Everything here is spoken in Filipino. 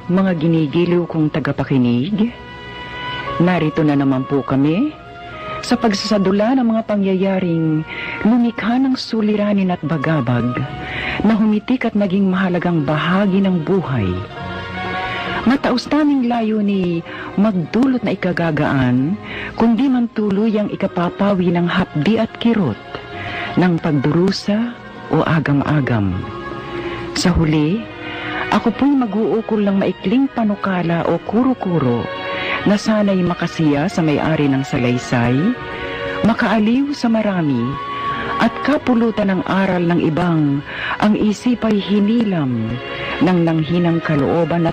mga ginigiliw kong tagapakinig. Narito na naman po kami sa pagsasadula ng mga pangyayaring lumikha ng suliranin at bagabag na humitik at naging mahalagang bahagi ng buhay. Mataos naming layunin magdulot na ikagagaan, kundi man tuluyang ikapapawi ng hapdi at kirot, ng pagdurusa o agam-agam. Sa huli, ako po'y mag-uukol ng maikling panukala o kuro-kuro na sana'y makasiya sa may-ari ng salaysay, makaaliw sa marami, at kapulutan ng aral ng ibang ang isip ay hinilam ng nanghinang kalooban at